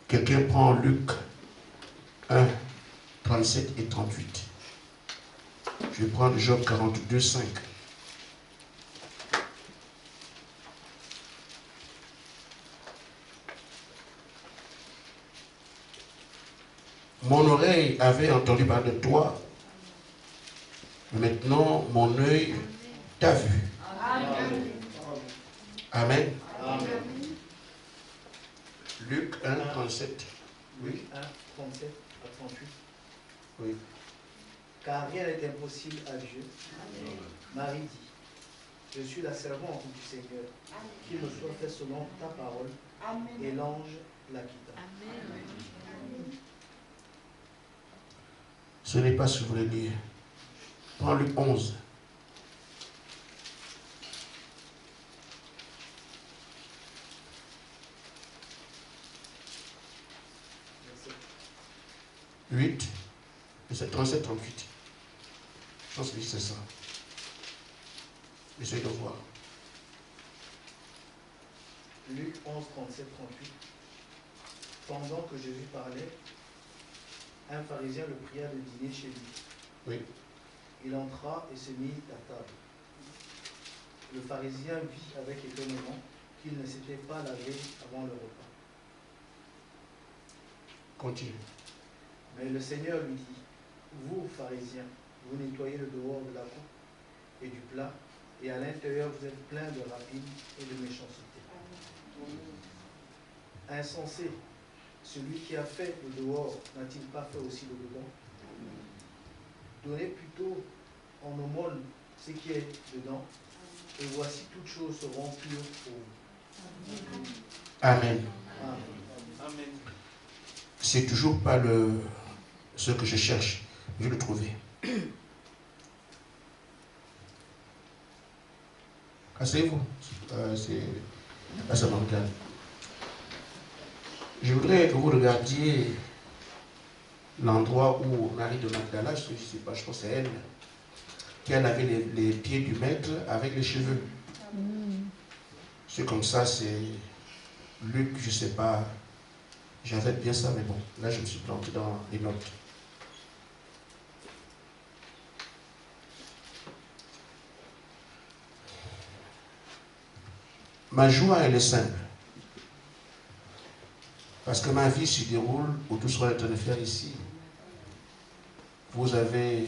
Quelqu'un prend Luc 1, 37 et 38. Je vais prendre Job 42, 5. Mon oreille avait entendu parler de toi. Maintenant, mon œil t'a vu. Amen. Amen. Amen. Luc 1, 37. Luc 1, 37 à 38. Oui. Car rien n'est impossible à Dieu. Amen. Marie dit, je suis la servante du Seigneur, qu'il me soit fait selon ta parole. Amen. Et l'ange la quitta. Amen. Ce n'est pas ce que vous voulez lire. Prends Luc 11. Verset 8, c'est 37, 38. Je pense que c'est ça. Essayez de voir. Luc 11, 37, 38. Pendant que Jésus parlait, un pharisien le pria de dîner chez lui. Oui. Il entra et se mit à table. Le pharisien vit avec étonnement qu'il ne s'était pas lavé avant le repas. Continue. Mais le Seigneur lui dit, vous, pharisiens, vous nettoyez le dehors de la coupe et du plat, et à l'intérieur vous êtes pleins de rapine et de méchanceté. Insensé, celui qui a fait le dehors n'a-t-il pas fait aussi le dedans? Donnez plutôt en aumône ce qui est dedans, et voici toutes choses seront pures pour vous. Amen. Amen. C'est toujours pas ce que je cherche. Je vais le trouver. Asseyez-vous. Ça me regarde. Je voudrais que vous regardiez l'endroit où Marie de Magdala, je ne sais pas, je pense que c'est elle, qu'elle avait les pieds du maître avec les cheveux. C'est comme ça, c'est Luc, je ne sais pas, j'avais bien ça, mais bon, là je me suis planté dans les notes. Ma joie, elle est simple. Parce que ma vie se déroule où tout ce qu'on est en train de faire ici. Vous avez...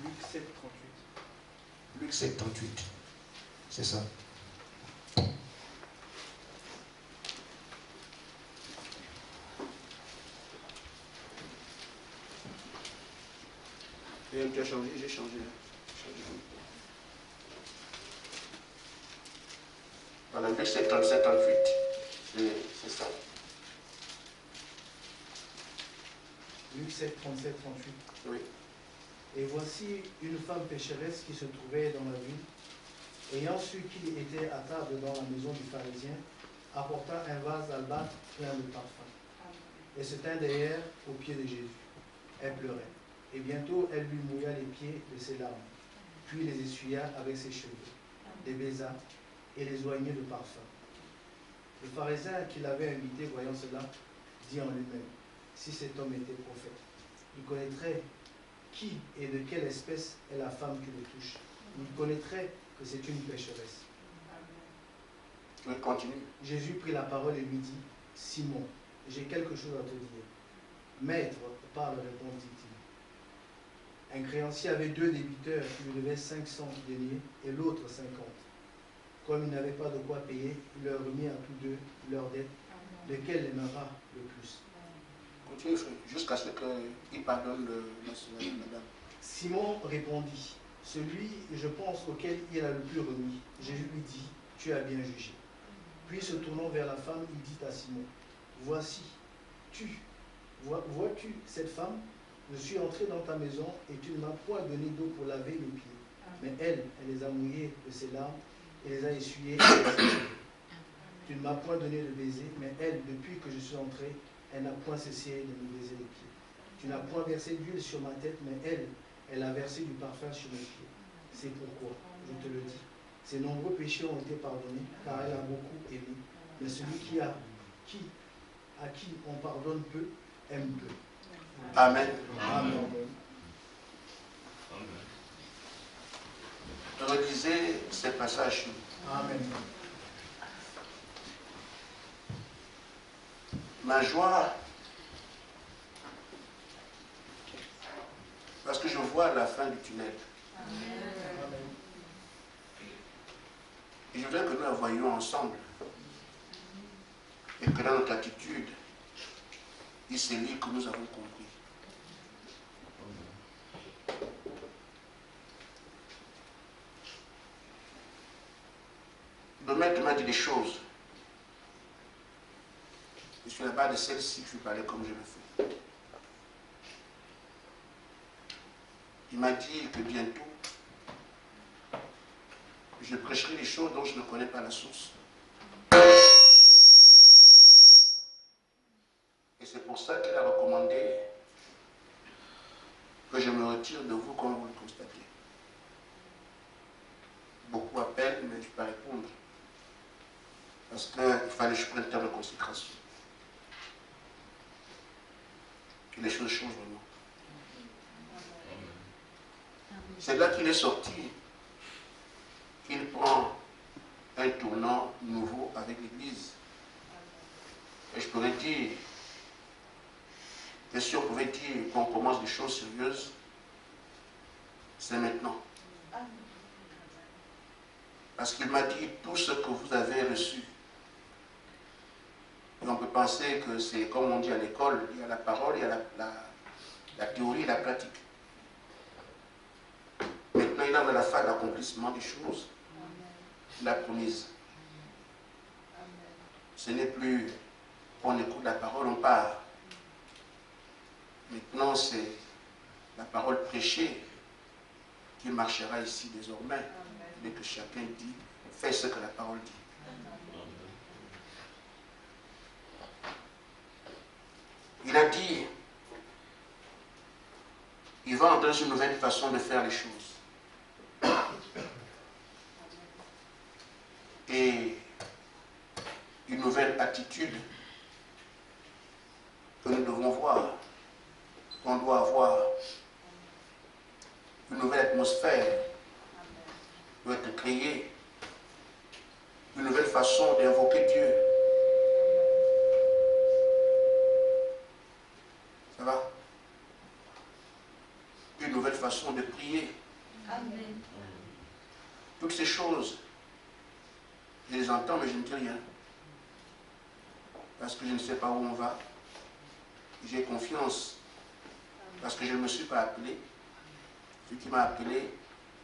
Luc 7, 38. Luc 7, 38. C'est ça. Et tu as changé, j'ai changé. Voilà, Luc 7, 37, 38. C'est ça. Luc 7, 37, 38. Oui. Et voici une femme pécheresse qui se trouvait dans la ville, ayant su qu'il était à table dans la maison du pharisien, apporta un vase d'albâtre plein de parfum, et se tint derrière aux pieds de Jésus. Elle pleurait, et bientôt elle lui mouilla les pieds de ses larmes, puis les essuya avec ses cheveux, les baisa et les oignait de parfum. Le pharisien qui l'avait invité, voyant cela, dit en lui-même, si cet homme était prophète, il connaîtrait qui et de quelle espèce est la femme qui le touche. Il connaîtrait que c'est une pécheresse. Oui, continue. Jésus prit la parole et lui dit, Simon, j'ai quelque chose à te dire. Maître, parle, répondit-il. Un créancier avait 2 débiteurs qui lui devaient 500 deniers et l'autre 50. Comme il n'avait pas de quoi payer, il leur remit à tous deux leur dette, lequel aimera le plus. Continue, jusqu'à ce qu'il pardonne madame. Simon répondit, celui, je pense, auquel il a le plus remis. Jésus lui dit, tu as bien jugé. Puis se tournant vers la femme, il dit à Simon, vois-tu cette femme? Je suis entré dans ta maison et tu ne m'as point donné d'eau pour laver mes pieds. Mais elle les a mouillés de ses larmes et les a essuyés. Tu ne m'as point donné de baiser, mais elle, depuis que je suis entré, elle n'a point cessé de me baiser les pieds. Tu n'as point versé d'huile sur ma tête, mais elle a versé du parfum sur mes pieds. C'est pourquoi, je te le dis, ses nombreux péchés ont été pardonnés, car elle a beaucoup aimé. Mais celui qui a à qui on pardonne peu, aime peu. Amen. Amen. Relisez ces passages. Amen. Ma joie, parce que je vois la fin du tunnel. Amen. Et je voudrais que nous la voyions ensemble. Et que dans notre attitude, il se lit que nous avons compris. Le maître m'a dit des choses. Et sur la base de celle-ci, je vais parler comme je le fais. Il m'a dit que bientôt, je prêcherai des choses dont je ne connais pas la source. Et c'est pour ça qu'il a recommandé que je me retire de vous comme vous le constatez. Beaucoup appellent, mais je ne peux pas répondre. Parce qu'il fallait que je prenne le temps de consécration. Que les choses changent vraiment. C'est là qu'il est sorti, qu'il prend un tournant nouveau avec l'Église. Et je pourrais dire, et si on pouvait dire qu'on commence des choses sérieuses, c'est maintenant. Parce qu'il m'a dit tout ce que vous avez reçu. Et on peut penser que c'est comme on dit à l'école, il y a la parole, il y a la théorie et la pratique. Maintenant, il est dans la phase d'accomplissement des choses. La promise. Ce n'est plus on écoute la parole, on part. Maintenant, c'est la parole prêchée qui marchera ici désormais. Dès que chacun dit, fait ce que la parole dit. Il a dit, il va entrer dans une nouvelle façon de faire les choses. Et une nouvelle attitude que nous devons voir, qu'on doit avoir. Une nouvelle atmosphère doit être créée. Une nouvelle façon d'invoquer Dieu. Ça va? Une nouvelle façon de prier. Amen. Toutes ces choses, je les entends, mais je ne dis rien. Parce que je ne sais pas où on va. J'ai confiance. Parce que je ne me suis pas appelé. Celui qui m'a appelé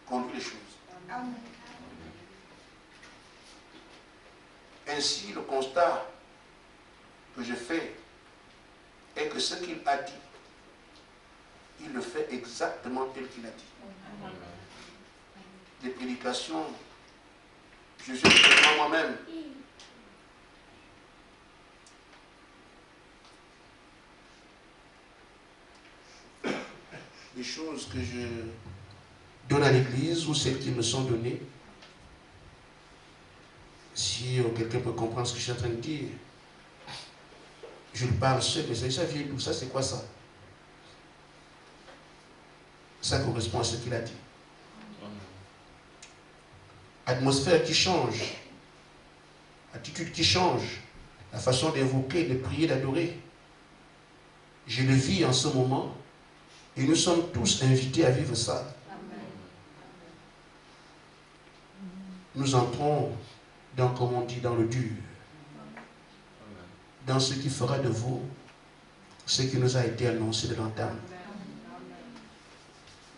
conduit les choses. Amen. Ainsi, le constat que je fais est que ce qu'il a dit, il le fait exactement tel qu'il a dit. Des prédications, je suis devant moi-même. Des choses que je donne à l'église ou celles qui me sont données. Si quelqu'un peut comprendre ce que je suis en train de dire, je le parle seul, mais ça vient d'où? Ça, c'est quoi ça? Ça correspond à ce qu'il a dit. Atmosphère qui change, attitude qui change, la façon d'évoquer, de prier, d'adorer. Je le vis en ce moment et nous sommes tous invités à vivre ça. Nous entrons dans, comme on dit, dans le dur. Dans ce qui fera de vous ce qui nous a été annoncé de l'entame.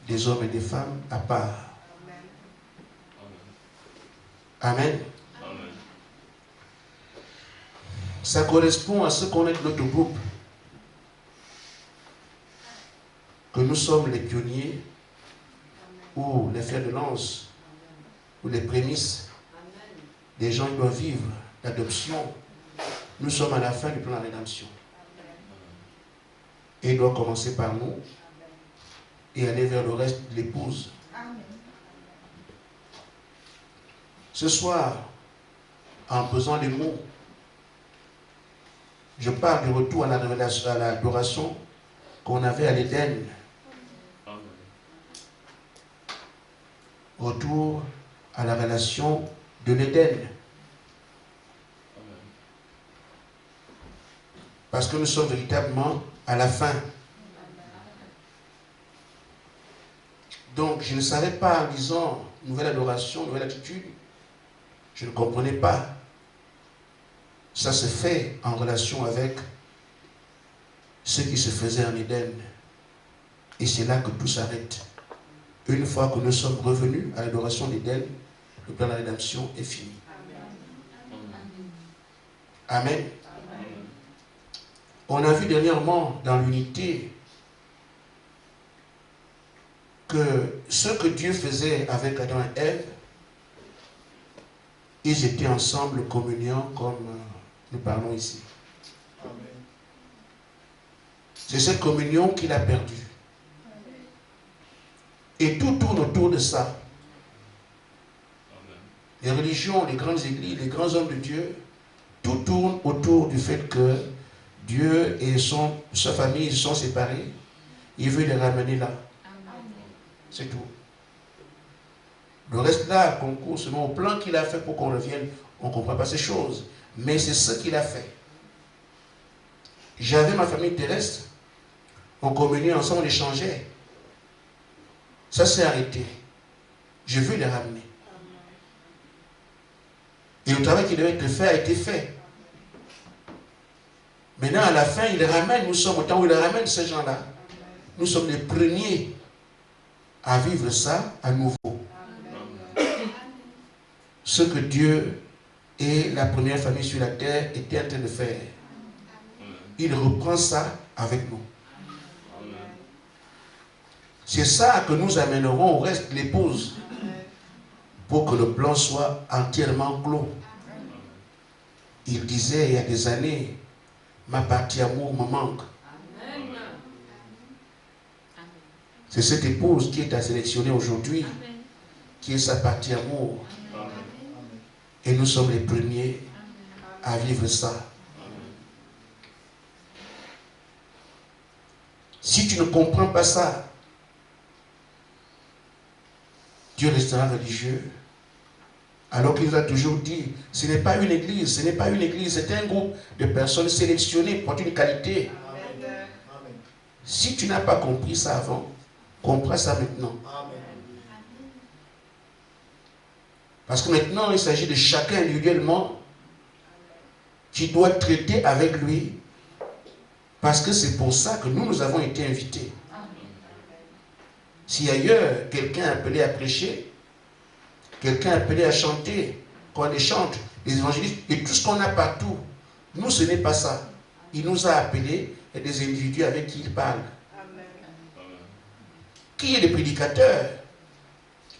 Des hommes et des femmes à part. Amen. Amen. Ça correspond à ce qu'on est de notre groupe. Que nous sommes les pionniers ou les fers de lance ou les prémices des gens qui doivent vivre l'adoption. Nous sommes à la fin du plan de rédemption. Et il doit commencer par nous et aller vers le reste de l'épouse. Ce soir, en pesant les mots, Je parle du retour à la révélation, à l'adoration qu'on avait à l'Éden. Retour à la relation de l'Éden. Parce que nous sommes véritablement à la fin. Donc, je ne savais pas en disant nouvelle adoration, nouvelle attitude. Je ne comprenais pas. Ça se fait en relation avec ce qui se faisait en Éden. Et c'est là que tout s'arrête. Une fois que nous sommes revenus à l'adoration d'Éden, le plan de la rédemption est fini. Amen. On a vu dernièrement dans l'unité que ce que Dieu faisait avec Adam et Ève, ils étaient ensemble communiant comme nous parlons ici. C'est cette communion qu'il a perdue. Et tout tourne autour de ça. Les religions, les grandes églises, les grands hommes de Dieu, tout tourne autour du fait que Dieu et sa famille sont séparés. Il veut les ramener là. C'est tout. Le reste là concourt seulement au plan qu'il a fait pour qu'on revienne. On ne comprend pas ces choses. Mais c'est ce qu'il a fait. J'avais ma famille terrestre. On communiait ensemble, on échangeait. Ça s'est arrêté. Je veux les ramener. Et le travail qui devait être fait a été fait. Maintenant, à la fin, il les ramène. Nous sommes au temps où il les ramène, ces gens-là. Nous sommes les premiers à vivre ça à nouveau. Ce que Dieu et la première famille sur la terre étaient en train de faire. Il reprend ça avec nous. C'est ça que nous amènerons au reste de l'épouse pour que le plan soit entièrement clos. Il disait il y a des années, ma partie amour me manque. C'est cette épouse qui est à sélectionner aujourd'hui, qui est sa partie amour. Et nous sommes les premiers à vivre ça. Si tu ne comprends pas ça, Dieu restera religieux. Alors qu'il nous a toujours dit, ce n'est pas une église, c'est un groupe de personnes sélectionnées pour une qualité. Amen. Si tu n'as pas compris ça avant, comprends ça maintenant. Amen. Parce que maintenant, il s'agit de chacun individuellement qui doit traiter avec lui. Parce que c'est pour ça que nous avons été invités. Si ailleurs, quelqu'un est appelé à prêcher, quelqu'un est appelé à chanter, qu'on les chante, les évangélistes, et tout ce qu'on a partout, nous, ce n'est pas ça. Il nous a appelés et des individus avec qui il parle. Amen. Qui est des prédicateurs,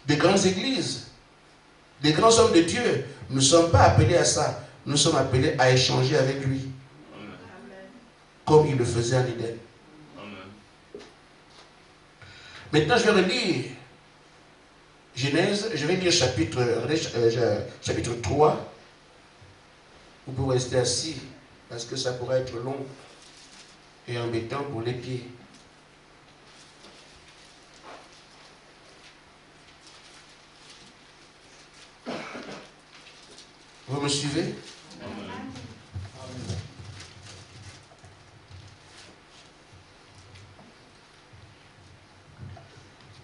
des grandes églises, des grands hommes de Dieu. Nous ne sommes pas appelés à ça. Nous sommes appelés à échanger avec lui. Amen. Comme il le faisait en Éden. Maintenant, je vais relire Genèse, je vais lire chapitre 3. Vous pouvez rester assis parce que ça pourrait être long et embêtant pour les pieds. Vous me suivez?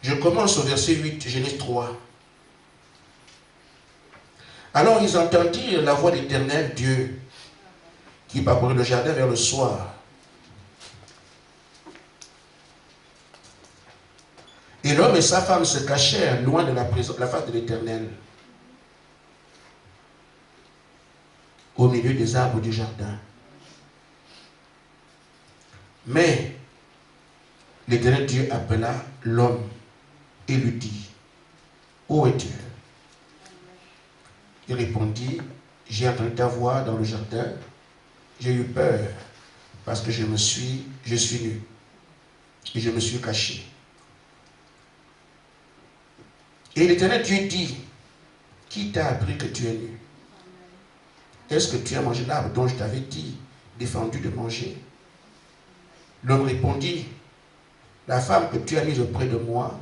Je commence au verset 8, Genèse 3. Alors ils entendirent la voix de l'Éternel Dieu qui parcourait le jardin vers le soir. Et l'homme et sa femme se cachèrent loin de la face de l'Éternel, au milieu des arbres du jardin. Mais l'Éternel Dieu appela l'homme et lui dit, où es-tu? Il répondit, j'ai entendu ta voix dans le jardin, j'ai eu peur parce que je suis nu et je me suis caché. Et l'Éternel Dieu dit, qui t'a appris que tu es nu? Est-ce que tu as mangé l'arbre dont je t'avais dit, défendu de manger. L'homme répondit, la femme que tu as mise auprès de moi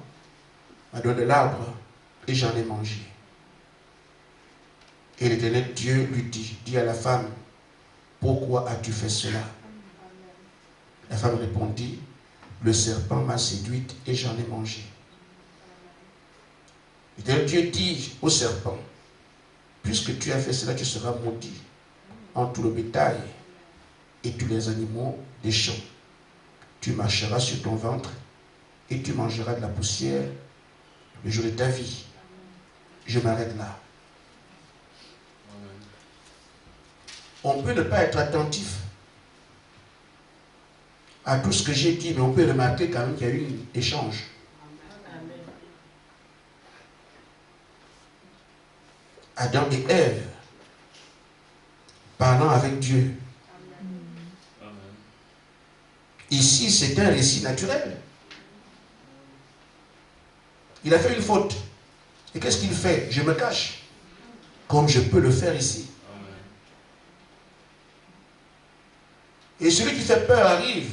m'a donné l'arbre et j'en ai mangé. Et l'Éternel Dieu lui dit, dis à la femme, pourquoi as-tu fait cela? La femme répondit, le serpent m'a séduite et j'en ai mangé. L'Éternel Dieu dit au serpent, puisque tu as fait cela, tu seras maudit en tout le bétail et tous les animaux des champs. Tu marcheras sur ton ventre et tu mangeras de la poussière le jour de ta vie. Je m'arrête là. On peut ne pas être attentif à tout ce que j'ai dit, mais on peut remarquer quand même qu'il y a eu un échange. Adam et Ève parlant avec Dieu. Ici, c'est un récit naturel. Il a fait une faute. Et qu'est-ce qu'il fait? Je me cache. Comme je peux le faire ici. Et celui qui fait peur arrive.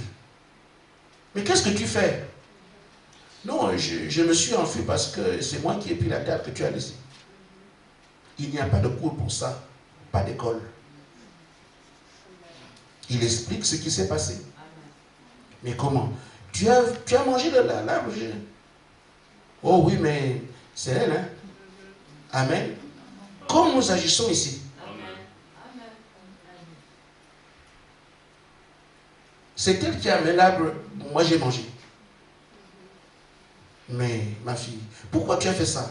Mais qu'est-ce que tu fais? Non, je me suis enfui parce que c'est moi qui ai pris la table que tu as laissée. Il n'y a pas de cours pour ça. Pas d'école. Il explique ce qui s'est passé. Mais comment? Tu as mangé de l'arbre? Oh oui, mais c'est elle, hein? Amen. Comme nous agissons ici. C'est elle qui a amené l'arbre, moi j'ai mangé. Mais ma fille, pourquoi tu as fait ça?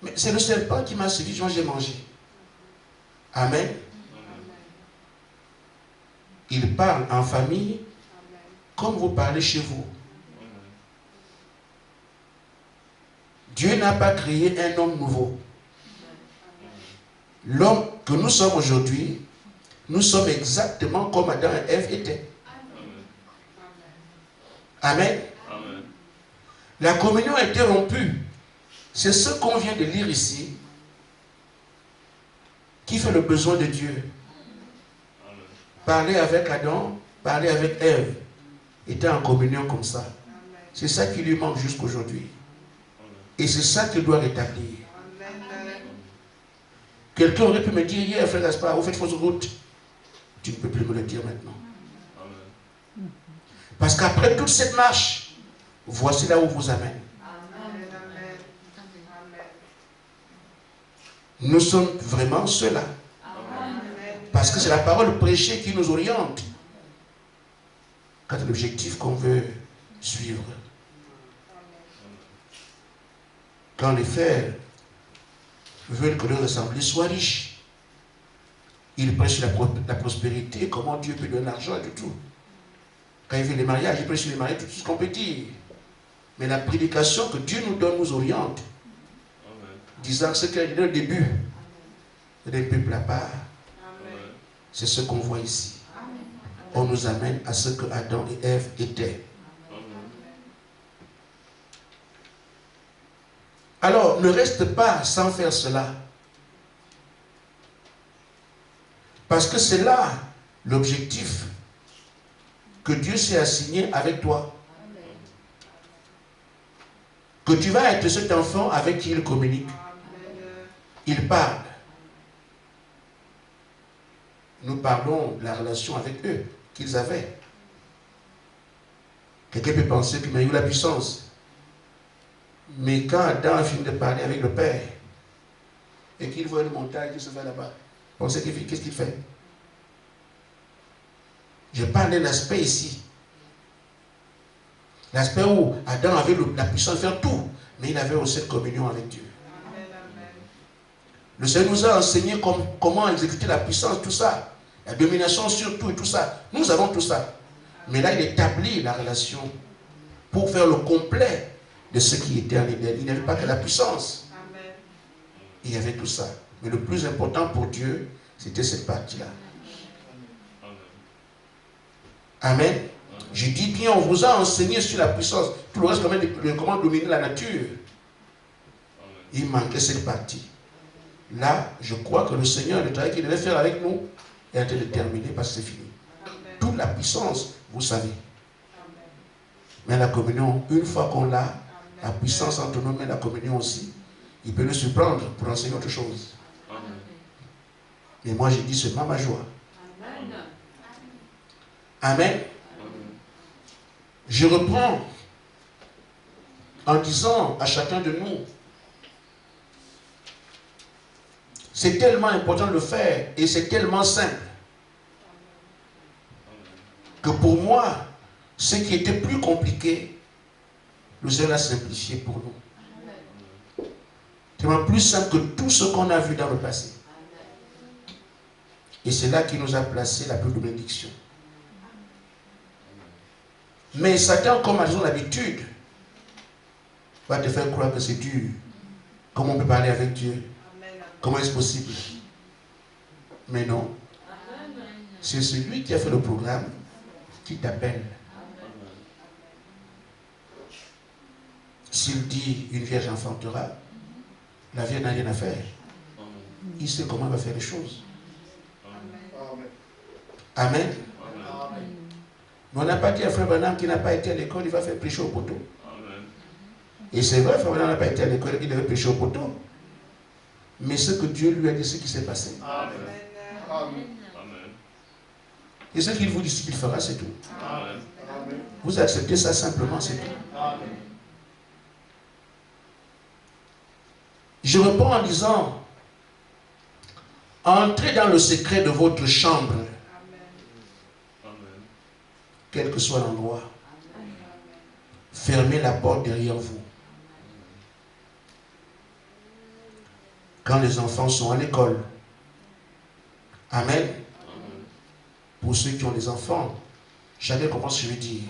Mais c'est le serpent qui m'a séduit, moi j'ai mangé. Amen. Il parle en famille comme vous parlez chez vous. Dieu n'a pas créé un homme nouveau. L'homme que nous sommes aujourd'hui, nous sommes exactement comme Adam et Ève étaient. Amen. Amen. La communion a été rompue. C'est ce qu'on vient de lire ici qui fait le besoin de Dieu. Parler avec Adam, parler avec Ève, était en communion comme ça. C'est ça qui lui manque jusqu'aujourd'hui. Et c'est ça qu'il doit rétablir. Quelqu'un aurait pu me dire hier, frère Gaspard, vous faites fausse route. Tu ne peux plus me le dire maintenant. Parce qu'après toute cette marche, voici là où vous amène. Nous sommes vraiment ceux-là. Parce que c'est la parole prêchée qui nous oriente. Quant à l'objectif qu'on veut suivre. Quand les frères veulent que leur assemblée soit riche, ils prêchent la prospérité, comment Dieu peut donner l'argent et tout. Quand ils veulent les mariages, ils prêchent les mariages, tout ce qu'on peut dire. Mais la prédication que Dieu nous donne nous oriente. Disant ce qu'il a dit au début, c'est des peuples à part. C'est ce qu'on voit ici. On nous amène à ce que Adam et Ève étaient. Alors, ne reste pas sans faire cela. Parce que c'est là l'objectif que Dieu s'est assigné avec toi. Que tu vas être cet enfant avec qui il communique. Il parle. Nous parlons de la relation avec eux qu'ils avaient. Quelqu'un peut penser qu'il a eu la puissance. Mais quand Adam a fini de parler avec le Père et qu'il voit une montagne qui se fait là-bas, pensez qu'est-ce qu'il fait? Je parle d'un aspect ici. L'aspect où Adam avait la puissance de faire tout, mais il avait aussi cette communion avec Dieu. Le Seigneur nous a enseigné comment exécuter la puissance, tout ça. La domination sur tout et tout ça. Nous avons tout ça. Mais là, il établit la relation pour faire le complet de ce qui était en Éden. Il n'y avait pas que la puissance. Il y avait tout ça. Mais le plus important pour Dieu, c'était cette partie-là. Amen. Je dis bien, on vous a enseigné sur la puissance. Tout le reste, comment dominer la nature. Il manquait cette partie. Là, je crois que le Seigneur, le travail qu'il devait faire avec nous, est en train de terminer parce que c'est fini. Toute la puissance, vous savez. Mais la communion, une fois qu'on l'a, la puissance entre nos mains, la communion aussi, il peut nous surprendre pour enseigner autre chose. Mais moi, j'ai dit seulement ma joie. Amen. Je reprends en disant à chacun de nous, c'est tellement important de le faire et c'est tellement simple que pour moi, ce qui était plus compliqué, le Seigneur l'a simplifié pour nous. C'est vraiment plus simple que tout ce qu'on a vu dans le passé. Et c'est là qu'il nous a placé la plus de bénédiction. Mais Satan, comme à son habitude, va te faire croire que c'est dur. Comment on peut parler avec Dieu? Comment est-ce possible? Mais non. C'est celui qui a fait le programme qui t'appelle. S'il dit une vierge enfantera, la vierge n'a rien à faire. Il sait comment il va faire les choses. Amen. Mais on n'a pas dit à Frère Branham qui n'a pas été à l'école, il va faire prêcher au poteau. Et c'est vrai, Frère Branham n'a pas été à l'école, il devait prêcher au poteau. Mais ce que Dieu lui a dit, ce qui s'est passé. Amen. Et ce qu'il vous dit, ce qu'il fera, c'est tout. Vous acceptez ça simplement, c'est tout. Je réponds en disant, entrez dans le secret de votre chambre, quel que soit l'endroit. Fermez la porte derrière vous. Quand les enfants sont à l'école. Amen. Pour ceux qui ont des enfants, chacun comprend ce que je veux dire.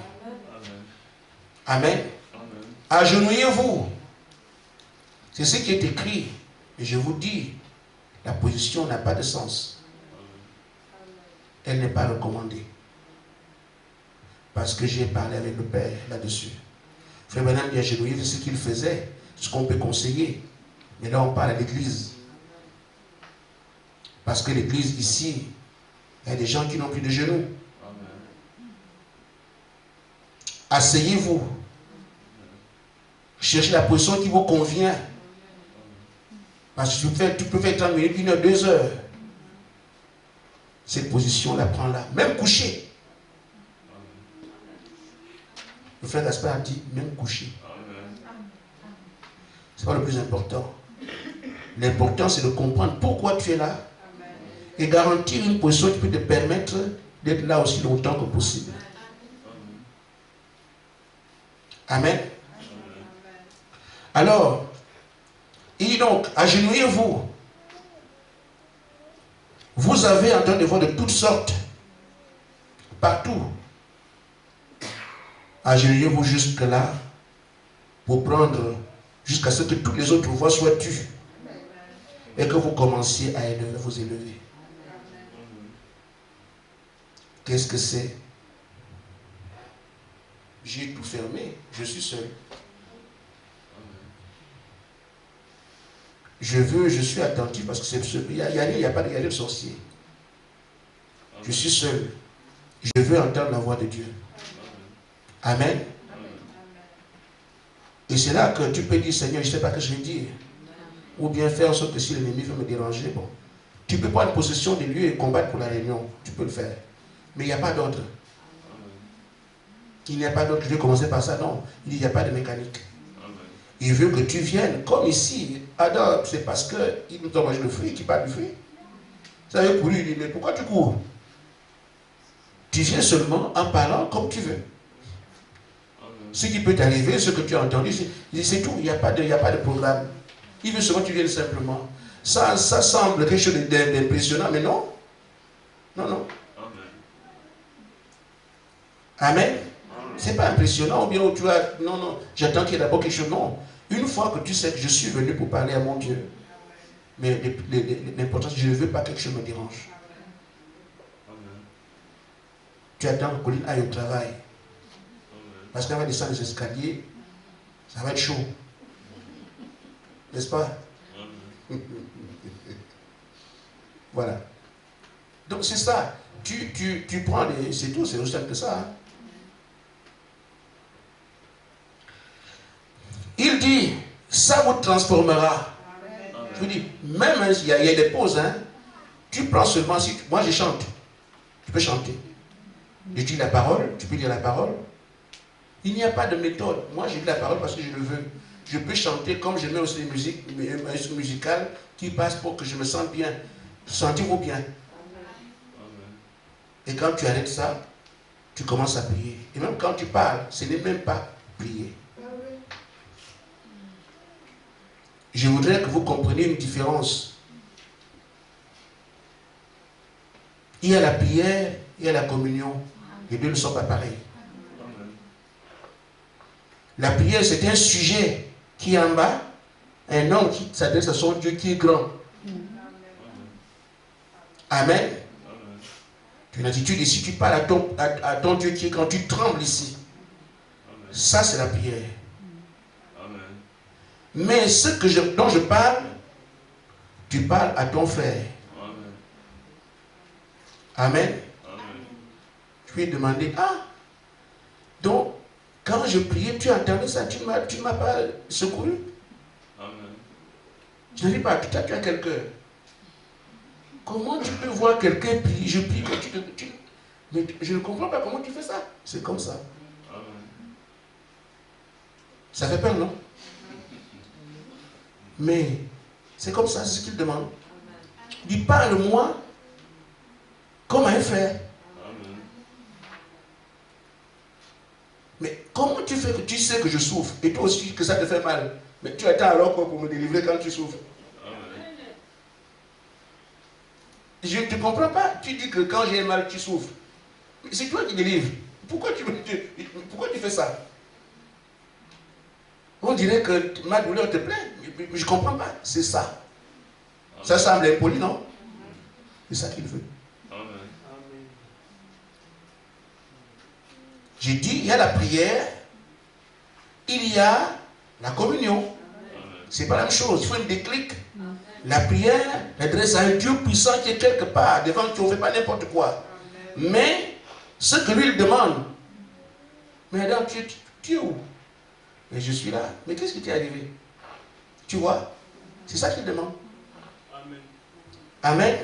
Amen. Agenouillez-vous. C'est ce qui est écrit. Et je vous dis, la position n'a pas de sens. Elle n'est pas recommandée. Parce que j'ai parlé avec le Père là-dessus. Frère Branham dit agenouiller, c'est ce qu'il faisait, ce qu'on peut conseiller. Mais là, on parle à l'église. Parce que l'église ici, il y a des gens qui n'ont plus de genoux. Asseyez-vous. Cherchez la position qui vous convient. Parce que tu peux faire 30 minutes, 1 heure, 2 heures. Cette position-là, prends-la. Même couché. Le frère Gaspard a dit, même couché. Ce n'est pas le plus important. L'important, c'est de comprendre pourquoi tu es là. Et garantir une position qui peut te permettre d'être là aussi longtemps que possible. Amen. Alors, il dit donc, agenouillez-vous. Vous avez entendu des voix de toutes sortes, partout. Agenouillez-vous jusque-là pour prendre, jusqu'à ce que toutes les autres voix soient tues. Et que vous commenciez à vous élever. Qu'est-ce que c'est? J'ai tout fermé, je suis seul. Je suis attentif parce que c'est ce. Il n'y a pas de sorcier. Je suis seul. Je veux entendre la voix de Dieu. Amen. Et c'est là que tu peux dire, Seigneur, je ne sais pas ce que je vais dire. Ou bien faire en sorte que si l'ennemi veut me déranger, bon. Tu peux prendre possession des lieux et combattre pour la réunion. Tu peux le faire. Mais il n'y a pas d'ordre. Il n'y a pas d'ordre. Je vais commencer par ça. Non. Il n'y a pas de mécanique. Il veut que tu viennes. Comme ici. Adam, c'est parce qu'il nous a mangé le fruit qu'il parle du fruit. Ça veut courir. Il dit, mais pourquoi tu cours? Tu viens seulement en parlant comme tu veux. Ce qui peut t'arriver, ce que tu as entendu, c'est tout. Il n'y a pas de programme. Il veut seulement que tu viennes simplement. Ça semble quelque chose d'impressionnant, mais non. Non. Amen. C'est pas impressionnant, ou bien tu as. Non. J'attends qu'il y ait d'abord quelque chose. Non. Une fois que tu sais que je suis venu pour parler à mon Dieu, mais l'important, c'est que je ne veux pas que quelque chose me dérange. Tu attends que Colline aille au travail. Parce qu'elle va descendre les escaliers, ça va être chaud. N'est-ce pas? Voilà. Donc c'est ça. Tu prends les... C'est tout, c'est aussi simple que ça. Hein. Il dit, ça vous transformera. Amen. Je vous dis, même il y a des pauses. Hein, tu prends seulement... moi, je chante. Tu peux chanter. Je dis la parole, tu peux lire la parole. Il n'y a pas de méthode. Moi, je dis la parole parce que je le veux. Je peux chanter comme je mets aussi des musiques musicales qui passent pour que je me sente bien. Sentez-vous bien. Amen. Et quand tu arrêtes ça, tu commences à prier. Et même quand tu parles, ce n'est même pas prier. Je voudrais que vous compreniez une différence. Il y a la prière, il y a la communion. Les deux ne sont pas pareils. La prière, c'est un sujet qui est en bas, un homme qui s'adresse à son Dieu qui est grand. Amen. Tu as une attitude ici, tu parles à ton Dieu qui est grand, tu trembles ici. Ça, c'est la prière. Mais ce dont je parle, tu parles à ton frère. Amen. Je lui ai demandé, donc, quand je priais, tu entendais ça, tu ne m'as pas secouru. Je ne dis pas, tu as quelqu'un. Comment tu peux voir quelqu'un prier, je prie, mais je ne comprends pas comment tu fais ça. C'est comme ça. Ça fait peur, non? Mais c'est comme ça, c'est ce qu'il demande. Il dit, parle-moi comme un frère. Mais comment tu fais que tu sais que je souffre et toi aussi que ça te fait mal? Mais tu attends alors quoi pour me délivrer quand tu souffres? Je ne te comprends pas. Tu dis que quand j'ai mal, tu souffres. Mais c'est toi qui délivres. Pourquoi tu fais ça? On dirait que ma douleur te plaît. Mais je ne comprends pas. C'est ça. Ça semble impoli, non? C'est ça qu'il veut. J'ai dit, il y a la prière, il y a la communion. C'est pas la même chose. Il faut un déclic. La prière s'adresse à un Dieu puissant qui est quelque part devant qui on ne fait pas n'importe quoi. Mais ce que lui il demande, mais Adam, tu es où? Mais je suis là. Mais qu'est-ce qui t'est arrivé? Tu vois? C'est ça qu'il demande. Amen. Amen.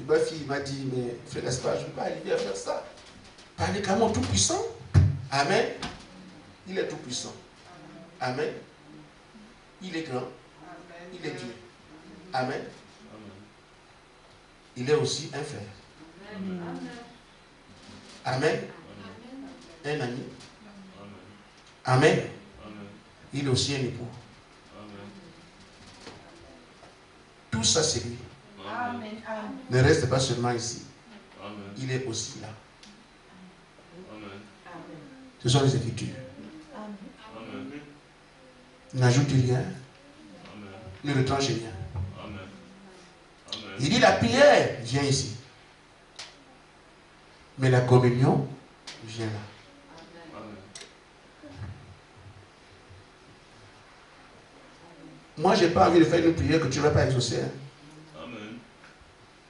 Ma fille m'a dit, mais frère Gaspard, je ne peux pas arriver à faire ça. Parler qu'à mon tout-puissant. Amen. Il est tout-puissant. Amen. Il est grand. Il est Dieu. Amen. Il est aussi un frère. Amen. Un ami. Amen. Il est aussi un époux. Tout ça, c'est lui. Amen. Ne reste pas seulement ici. Amen. Il est aussi là. Amen. Ce sont les Écritures. Amen. N'ajoute rien. Amen. Ne retranche rien. Amen. Amen. Il dit la prière vient ici. Mais la communion vient là. Amen. Moi, je n'ai pas envie de faire une prière que tu ne vas pas exaucer. Hein.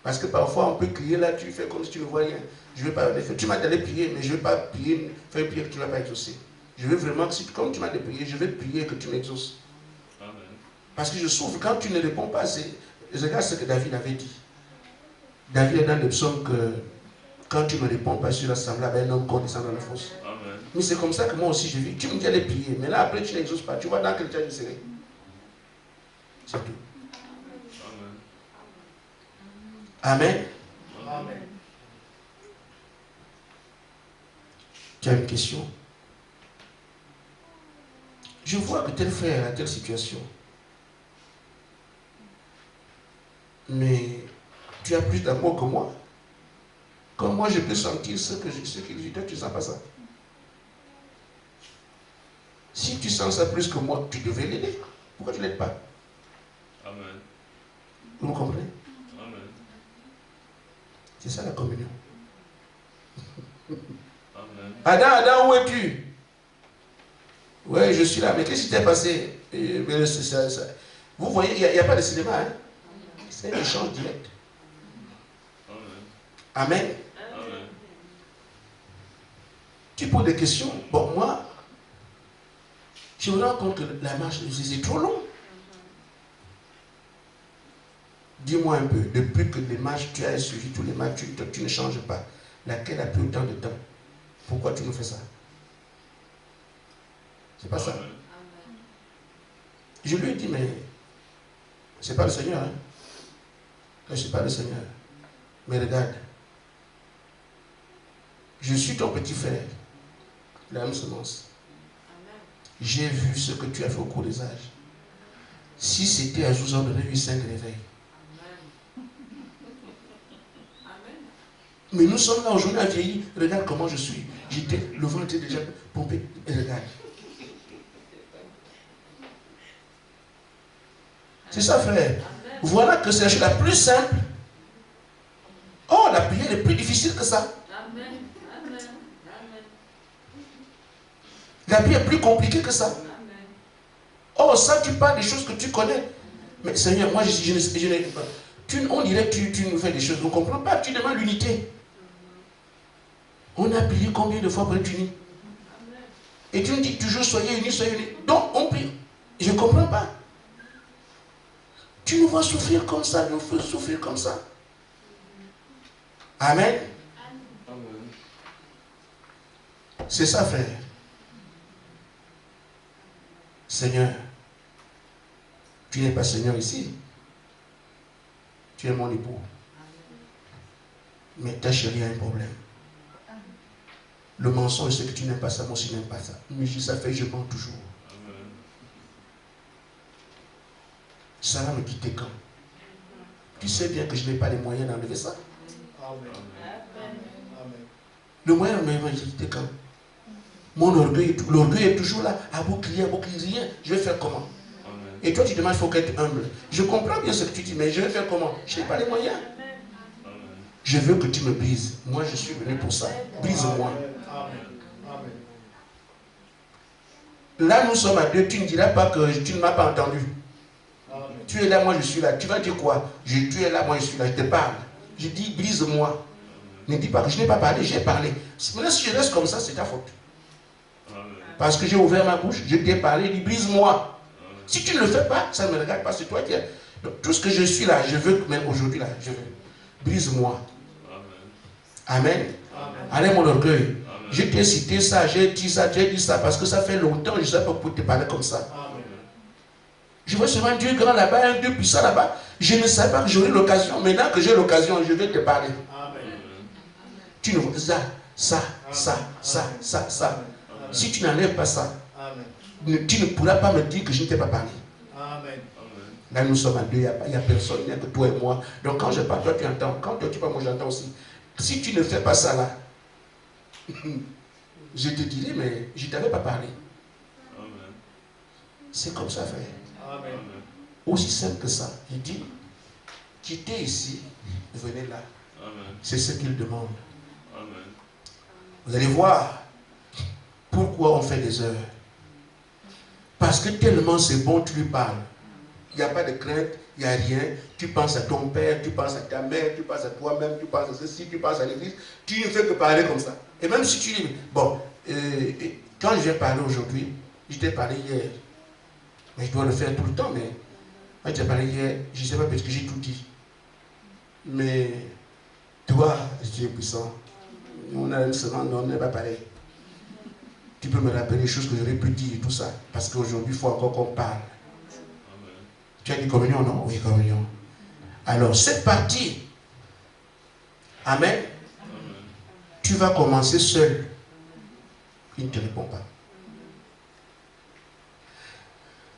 Parce que parfois on peut crier là, tu fais comme si tu ne vois rien. Je ne vais pas le faire. Tu m'as d'aller prier, mais je ne vais pas prier, faire une prière que tu ne vas pas exaucer. Je veux vraiment que, comme tu m'as dit prier, je vais prier que tu m'exauces. Parce que je souffre quand tu ne réponds pas. Regarde ce que David avait dit. David est dans le psaume que quand tu ne réponds pas sur l'assemblée, un homme qu'on descend dans la fosse. Amen. Mais c'est comme ça que moi aussi je vis. Tu me dis d'aller prier, mais là après tu n'exauces pas. Tu vois dans quel cas je serai. C'est tout. Amen. Amen. Tu as une question? Je vois que tel frère a telle situation. Mais tu as plus d'amour que moi. Comme moi, je peux sentir ce qu'il vit. Toi, tu ne sens pas ça. Si tu sens ça plus que moi, tu devrais l'aider. Pourquoi tu ne l'aides pas? Amen. Vous comprenez? C'est ça la communion. Amen. Adam, où es-tu? Oui, je suis là. Mais qu'est-ce qui t'est passé? Vous voyez, il n'y a pas de cinéma. Hein? C'est un échange direct. Amen. Amen. Tu poses des questions. Bon, moi, je me rends compte que la marche, c'est trop long. Dis-moi un peu, depuis que les marches, tu as suivi tous les marches, tu ne changes pas. Laquelle a pris autant de temps? Pourquoi tu nous fais ça? C'est pas ça. Je lui ai dit, mais c'est pas le Seigneur. Hein? C'est pas le Seigneur. Mais regarde, je suis ton petit frère, la même semence. J'ai vu ce que tu as fait au cours des âges. Si c'était à jour, j'aurais eu 5 réveils. Mais nous sommes là aujourd'hui à vieillir. Regarde comment je suis. J'étais, le ventre était déjà pompé. Et regarde. C'est ça, frère. Voilà que c'est la chose la plus simple. Oh, la prière est plus difficile que ça. La prière est plus compliquée que ça. Oh, ça, tu parles des choses que tu connais. Mais Seigneur, moi, je n'ai pas. On dirait que tu nous fais des choses. On ne comprend pas. Tu demandes l'unité. On a prié combien de fois pour être unis? Et tu nous dis toujours soyez unis, soyez unis. Donc, on prie. Je ne comprends pas. Tu nous vois souffrir comme ça, nous faisons souffrir comme ça. Amen. C'est ça, frère. Seigneur, tu n'es pas Seigneur ici. Tu es mon époux. Mais ta chérie a un problème. Le mensonge, c'est que tu n'aimes pas ça, moi aussi je n'aime pas ça. Mais ça fait, je mens toujours. Ça va me quitter quand? Tu sais bien que je n'ai pas les moyens d'enlever ça. Amen. Le moyen de me quitter quand? Mon orgueil, l'orgueil est toujours là. À vous crier, rien. Je vais faire comment? Amen. Et toi, tu demandes, il faut être humble. Je comprends bien ce que tu dis, mais je vais faire comment? Je n'ai pas les moyens. Amen. Je veux que tu me brises. Moi, je suis venu pour ça. Brise-moi. Là, nous sommes à deux. Tu ne diras pas que tu ne m'as pas entendu. Amen. Tu es là, moi je suis là. Tu vas dire quoi? Tu es là, moi je suis là. Je te parle. Je dis, brise-moi. Ne dis pas que je n'ai pas parlé, j'ai parlé. Maintenant, si je reste comme ça, c'est ta faute. Amen. Parce que j'ai ouvert ma bouche, je t'ai parlé, je dis, brise-moi. Si tu ne le fais pas, ça ne me regarde pas, c'est toi qui es. Donc, tout ce que je suis là, je veux, même aujourd'hui là, je veux. Brise-moi. Amen. Amen. Allez, mon orgueil. Amen. Je t'ai cité ça, j'ai dit ça, parce que ça fait longtemps, je ne sais pas pourquoi te parler comme ça. Amen. Je vois seulement Dieu grand là-bas, un Dieu puissant là-bas. Je ne savais pas que j'aurais l'occasion. Maintenant que j'ai l'occasion, je vais te parler. Amen. Tu ne vois ça. Amen. Si tu n'enlèves pas ça, amen, tu ne pourras pas me dire que je ne t'ai pas parlé. Amen. Là, nous sommes à deux, il n'y a personne, il n'y a que toi et moi. Donc quand je parle, toi tu entends. Quand toi tu parles, moi j'entends aussi. Si tu ne fais pas ça là, je te dirai, mais je ne t'avais pas parlé. C'est comme ça, frère. Amen. Aussi simple que ça. Il dit, quittez ici, venez là. C'est ce qu'il demande. Amen. Vous allez voir pourquoi on fait des heures. Parce que tellement c'est bon, tu lui parles. Il n'y a pas de crainte, il n'y a rien. Tu penses à ton père, tu penses à ta mère, tu penses à toi-même, tu penses à ceci, tu penses à l'église. Tu ne fais que parler comme ça. Et même si tu dis, bon, quand je viens parler aujourd'hui, je t'ai parlé hier. Mais je dois le faire tout le temps, mais quand je t'ai parlé hier, je ne sais pas parce que j'ai tout dit. Mais toi, Dieu est puissant. On a une semaine, mais on n'est pas pareil. Tu peux me rappeler les choses que j'aurais pu dire et tout ça. Parce qu'aujourd'hui, il faut encore qu'on parle. Amen. Tu as dit communion, non? Oui, communion. Alors, cette partie, amen, amen, tu vas commencer seul. Il ne te répond pas.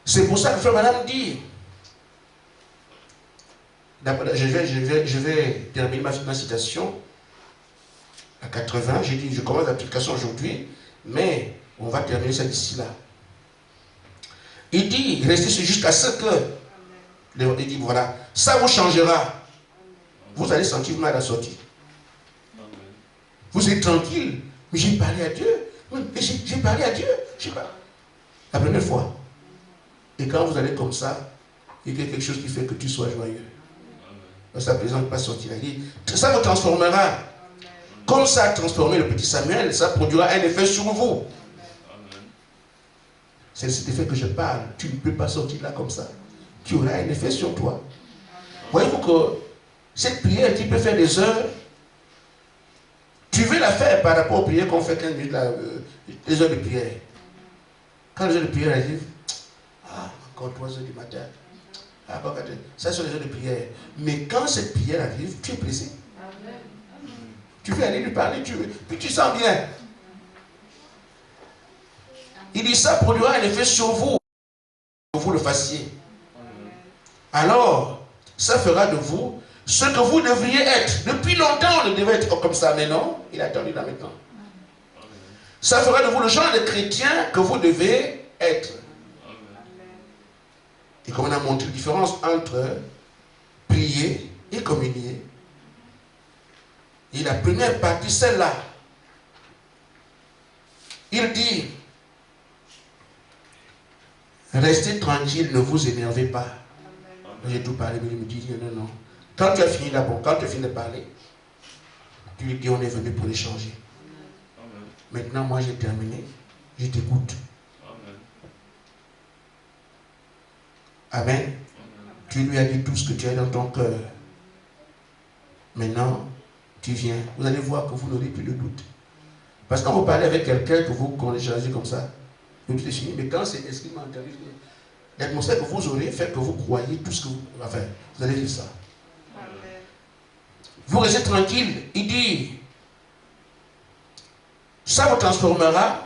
C'est pour ça que frère madame dit, je vais terminer ma citation à 80. J'ai dit, je commence l'application aujourd'hui, mais on va terminer ça d'ici là. Il dit, restez jusqu'à ce que, il dit, voilà, ça vous changera. Vous allez sentir mal à la sortie. Vous êtes tranquille, mais j'ai parlé à Dieu. J'ai parlé à Dieu. Je sais pas. La première fois. Et quand vous allez comme ça, Il y a quelque chose qui fait que tu sois joyeux. Sa présence n'est pas sortie là. Il dit, ça vous transformera. Comme ça a transformé le petit Samuel, ça produira un effet sur vous. C'est cet effet que je parle. Tu ne peux pas sortir là comme ça. Tu auras un effet sur toi. Voyez-vous que cette prière qui peut faire des heures, tu veux la faire par rapport aux prières qu'on fait 15 minutes, les heures de prière. Quand les heures de prière arrivent, encore 3 heures du matin. Ça, sont les heures de prière. Mais quand cette prière arrive, tu es pressé. Amen. Tu veux aller lui parler, puis tu sens bien. Il dit ça produira un effet sur vous. Que vous le fassiez. Alors, ça fera de vous ce que vous devriez être. Depuis longtemps, on ne devait être comme ça, mais non, il a attendu là maintenant. Ça fera de vous le genre de chrétien que vous devez être. Et comme on a montré la différence entre prier et communier, et la première partie, celle-là, il dit, restez tranquille, ne vous énervez pas. J'ai tout parlé, mais il me dit, non. Quand tu as fini d'abord, quand tu as fini de parler, tu lui dis, on est venu pour échanger. Maintenant, moi j'ai terminé, je t'écoute. Amen. Tu lui as dit tout ce que tu as dans ton cœur. Maintenant, tu viens. Vous allez voir que vous n'aurez plus de doute. Parce que quand vous parlez avec quelqu'un que vous échangez comme ça, tout est fini. Mais quand c'est l'esprit mental, l'atmosphère que vous aurez fait que vous croyez tout ce que vous allez faire. Vous allez dire ça. Amen. Vous restez tranquille. Il dit, ça vous transformera. Amen.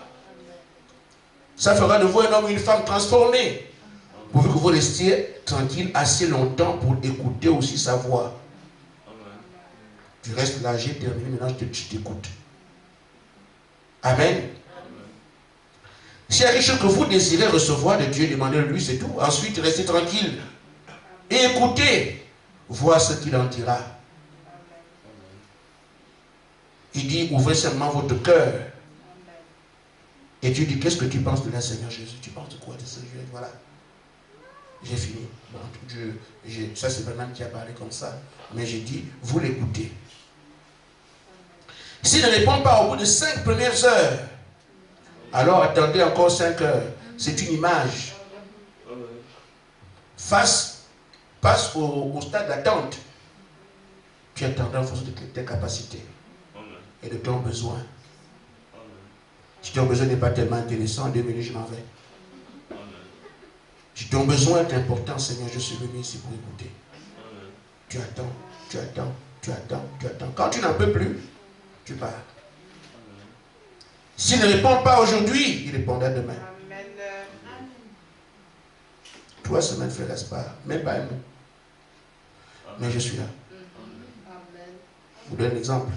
Ça fera de vous un homme ou une femme transformée. Pourvu que vous restiez tranquille assez longtemps pour écouter aussi sa voix. Amen. Tu restes là, j'ai terminé, maintenant je t'écoute. Amen. Amen. S'il y a quelque chose que vous désirez recevoir de Dieu, demandez-le-lui, c'est tout. Ensuite, restez tranquille. Et écoutez, voir ce qu'il en dira. Amen. Il dit, ouvrez seulement votre cœur. Amen. Et tu dis, qu'est-ce que tu penses de la Seigneur Jésus? Tu penses de quoi de ce Dieu? Voilà. J'ai fini. Bon, ça c'est Bernard qui a parlé comme ça. Mais j'ai dit, vous l'écoutez. S'il ne répond pas au bout de 5 premières heures, alors attendez encore 5 heures. C'est une image. Passe au stade d'attente. Tu attendras en fonction de tes capacités et de ton besoin. Si ton besoin n'est pas tellement intéressant, 2 minutes, je m'en vais. Si ton besoin est important, Seigneur, je suis venu ici pour écouter. Tu attends, tu attends, tu attends, tu attends. Quand tu n'en peux plus, tu pars. S'il ne répond pas aujourd'hui, il répondra demain. Amen. 3 semaines, frère Gaspard, même pas un mot. Mais je suis là. Je vous donne un exemple.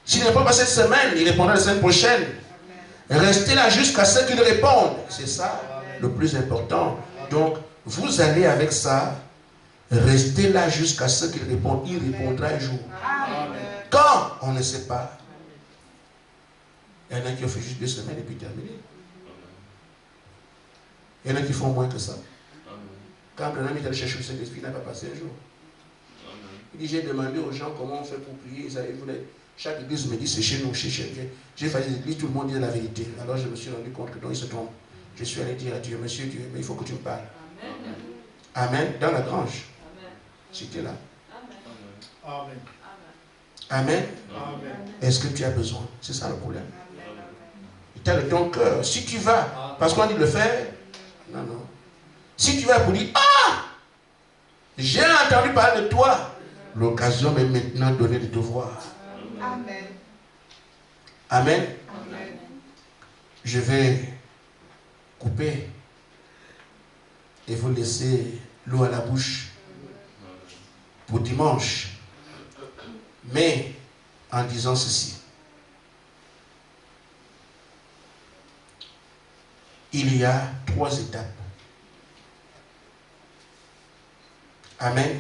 S'il ne répond pas cette semaine, il répondra la semaine prochaine. Restez là jusqu'à ce qu'il réponde. C'est ça le plus important. Donc, vous allez avec ça. Restez là jusqu'à ce qu'il réponde. Il répondra un jour. Amen. Quand? On ne sait pas. Il y en a qui ont fait juste 2 semaines et puis terminé. Il y en a qui font moins que ça. Quand un ami est allé chercher le Saint-Esprit, il n'a pas passé un jour. Il dit, j'ai demandé aux gens comment on fait pour prier. Chaque église me dit, c'est chez nous, j'ai fait des églises, tout le monde dit la vérité. Alors je me suis rendu compte que non, il se trompe. Je suis allé dire à Dieu, monsieur Dieu, mais il faut que tu me parles. Amen. Amen. Dans la grange. C'était là. Amen. Amen. Amen. Est-ce que tu as besoin? C'est ça le problème. Tu as le ton cœur. Si tu vas, parce qu'on dit de le faire, non. Si tu vas pour dire, j'ai entendu parler de toi, l'occasion est maintenant donnée de te voir. Amen. Amen. Amen. Je vais couper et vous laisser l'eau à la bouche pour dimanche. Mais en disant ceci, il y a 3 étapes. Amen.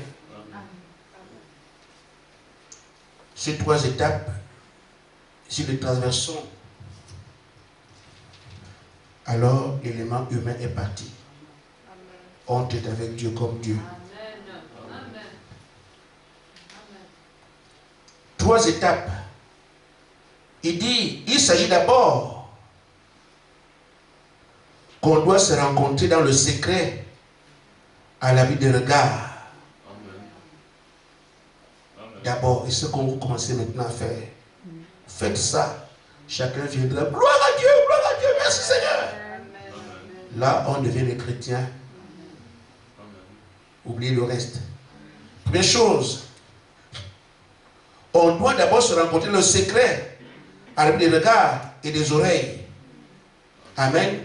Ces 3 étapes, si les traversons, alors l'élément humain est parti. honte est avec Dieu comme Dieu. Amen. 3 étapes. Il dit, il s'agit d'abord qu'on doit se rencontrer dans le secret à l'abri des regards. D'abord, et ce qu'on va commencer maintenant à faire. Faites ça. Chacun viendra. Gloire à Dieu, merci Seigneur. Là, on devient des chrétiens. Oubliez le reste. Première chose, on doit d'abord se rencontrer le secret à l'abri des regards et des oreilles. Amen.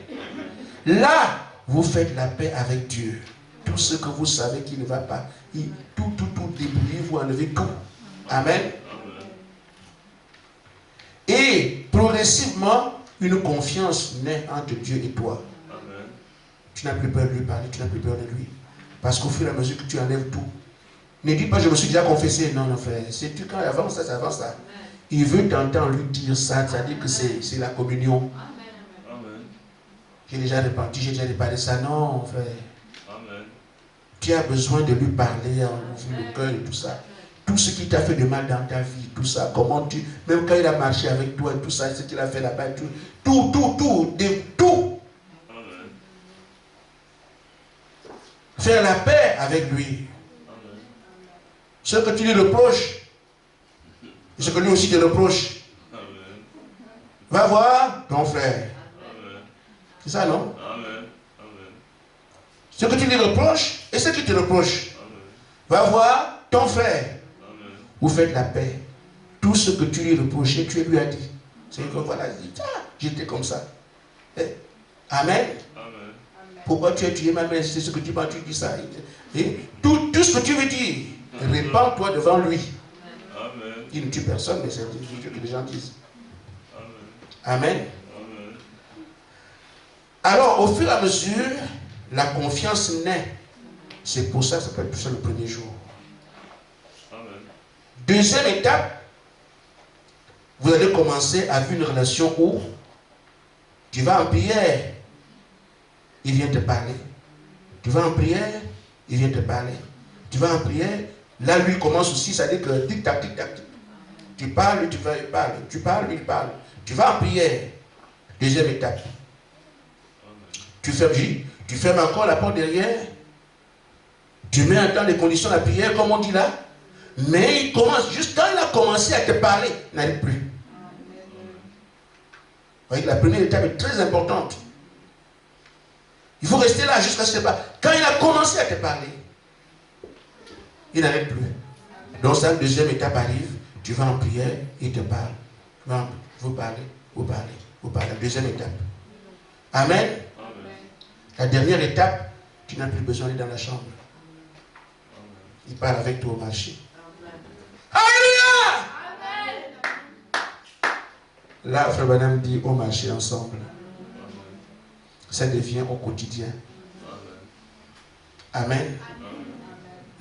Là, vous faites la paix avec Dieu. Tout ce que vous savez qui ne va pas, tout débrouillez, vous enlevez tout. Amen. Et progressivement, une confiance naît entre Dieu et toi. Amen. Tu n'as plus peur de lui parler, tu n'as plus peur de lui. Parce qu'au fur et à mesure que tu enlèves tout, ne dis pas je me suis déjà confessé. Non, non, frère. C'est tu quand il avance ça, ça avance ça. Il veut t'entendre lui dire ça, ça dit que c'est la communion. Amen. J'ai déjà répandu, j'ai déjà réparé ça. Non, frère. Amen. Tu as besoin de lui parler en ouvrant le cœur et tout ça. Tout ce qui t'a fait de mal dans ta vie, tout ça, comment tu, même quand il a marché avec toi, tout ça, ce qu'il a fait là-bas, tout. Amen. Faire la paix avec lui. Amen. Ce que tu lui reproches, et ce que lui aussi te reproche. Amen. Va voir ton frère. C'est ça, non? Amen. Ce que tu lui reproches et ce qu'il te reproche. Amen. Va voir ton frère. Vous faites la paix. Tout ce que tu lui reprochais, tu lui as dit. C'est que voilà, j'étais comme ça. Amen. Amen. Pourquoi tu as tué ma mère? C'est ce que tu m'as dit ça. Et tout ce que tu veux dire, répands-toi devant lui. Amen. Il ne tue personne, mais c'est ce que les gens disent. Amen. Amen. Amen. Alors, au fur et à mesure, la confiance naît. C'est pour ça que ça peut être ça le premier jour. Deuxième étape, vous allez commencer à vivre une relation où tu vas en prière, il vient te parler. Tu vas en prière, il vient te parler. Tu vas en prière, là lui commence aussi, ça dit que tic-tac, tic-tac. Tu parles, tu vas, il parle. Tu parles, il parle. Tu vas en prière. Deuxième étape. Tu fermes encore la porte derrière. Tu mets en temps les conditions de la prière, comme on dit là. Mais il commence, juste quand il a commencé à te parler, il n'arrive plus. Vous voyez, la première étape est très importante. Il faut rester là jusqu'à ce que quand il a commencé à te parler, il n'arrête plus. Donc, sa deuxième étape arrive, tu vas en prière, il te parle. Vous parlez. La deuxième étape. Amen. Amen. La dernière étape, tu n'as plus besoin d'aller dans la chambre. Il parle avec toi au marché. Alléluia! Là, Frère Branham dit au marché ensemble. Ça devient au quotidien. Amen.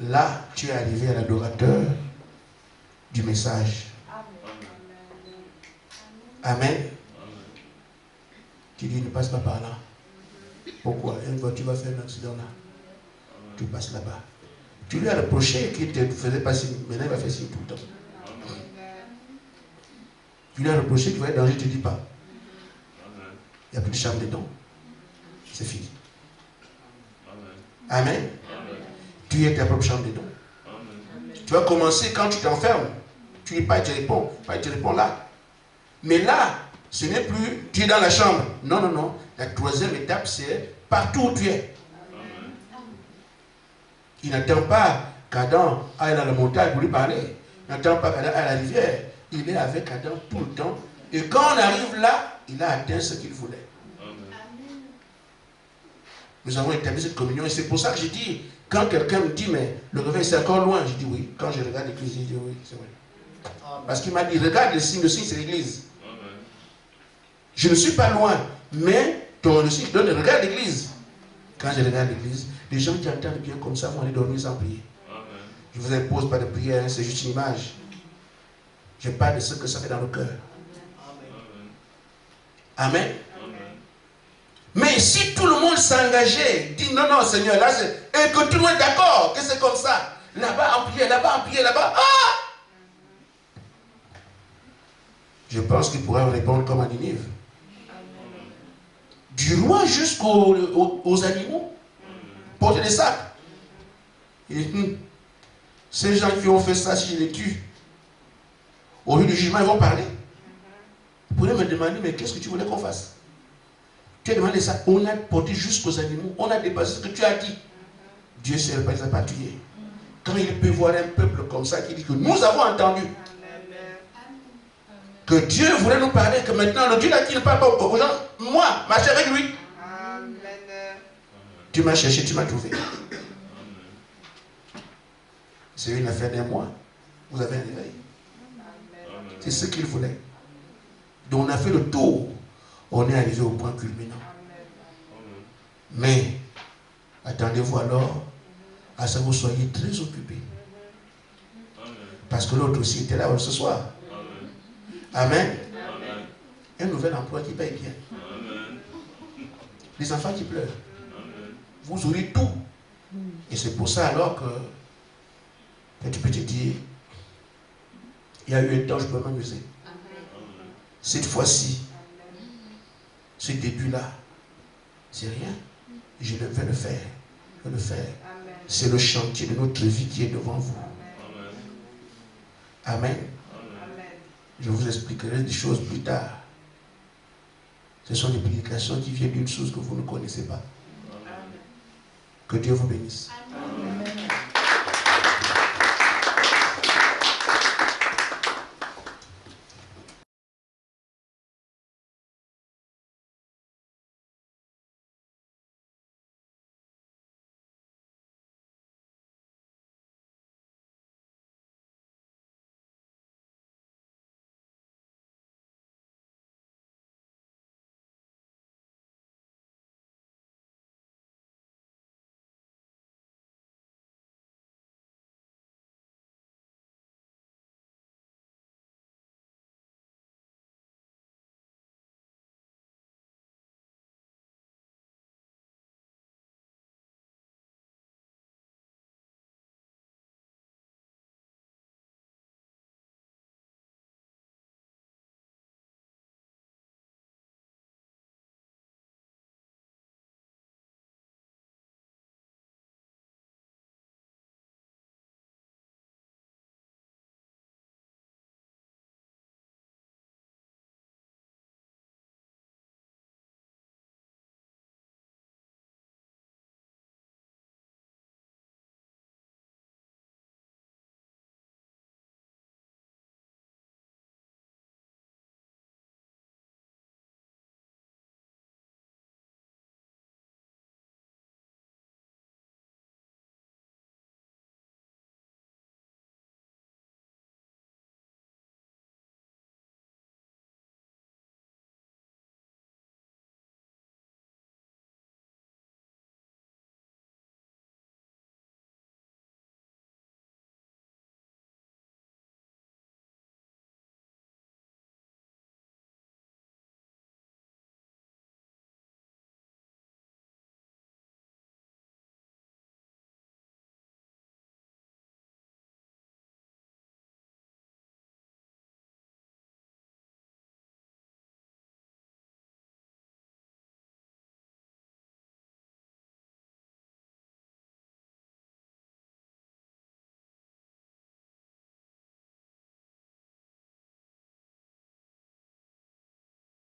Là, tu es arrivé à l'adorateur du message. Amen. Tu dis, ne passe pas par là. Pourquoi? Une voiture va faire un accident là. Tu passes là-bas. Tu lui as reproché qu'il te faisait pas signe. Maintenant, il va faire signe tout le temps. Tu lui as reproché qu'il va être danger, tu ne dis pas. Il n'y a plus de chambre dedans. C'est fini. Amen. Amen. Tu es ta propre chambre dedans. Amen. Tu vas commencer quand tu t'enfermes. Tu dis pas, tu réponds. Pas, tu réponds là. Mais là, ce n'est plus, tu es dans la chambre. Non. La troisième étape, c'est partout où tu es. Il n'attend pas qu'Adam aille dans la montagne pour lui parler. Il n'attend pas qu'Adam aille à la rivière. Il est avec Adam tout le temps. Et quand on arrive là, il a atteint ce qu'il voulait. Amen. Nous avons établi cette communion. Et c'est pour ça que j'ai dit, quand quelqu'un me dit, mais le réveil c'est encore loin, je dis oui. Quand je regarde l'église, je dis oui, c'est vrai. Parce qu'il m'a dit, regarde le signe c'est l'église. Je ne suis pas loin, mais le signe donne, regarde l'église. Quand je regarde l'église, les gens qui entendent bien comme ça vont aller dormir sans prier. Amen. Je ne vous impose pas de prière, c'est juste une image. Je parle de ce que ça fait dans le cœur. Amen. Amen. Mais si tout le monde s'engager, dire non, non, Seigneur, là, et que tout le monde est d'accord, que c'est comme ça. Là-bas, en prière, là-bas, en prière, là-bas. Ah! Je pense qu'il pourrait répondre comme à Ninive. Du roi jusqu'aux animaux. Porter des sacs. Et, ces gens qui ont fait ça, si je les tue, au lieu du jugement, ils vont parler. Vous pourrez me demander, mais qu'est-ce que tu voulais qu'on fasse? Tu as demandé ça. On a porté jusqu'aux animaux. On a dépassé ce que tu as dit. Dieu ne les a pas tués. Quand il peut voir un peuple comme ça qui dit que nous avons entendu que Dieu voulait nous parler, que maintenant le Dieu là qui ne parle pas aux gens, moi, marcher avec lui. Amen. Tu m'as cherché, tu m'as trouvé. C'est une affaire d'un mois. Vous avez un réveil. C'est ce qu'il voulait. Donc on a fait le tour. On est arrivé au point culminant. Mais attendez-vous alors à ce que vous soyez très occupés. Parce que l'autre aussi était là ce soir. Amen. Un nouvel emploi qui paye bien. Les enfants qui pleurent. Vous aurez tout. Et c'est pour ça alors que tu peux te dire, il y a eu un temps, je peux m'amuser. Cette fois-ci, ce début-là, c'est rien. Je vais le faire. Je vais le faire. C'est le chantier de notre vie qui est devant vous. Amen. Je vous expliquerai des choses plus tard. Ce sont des prédications qui viennent d'une source que vous ne connaissez pas. Que Dieu vous bénisse. Amen.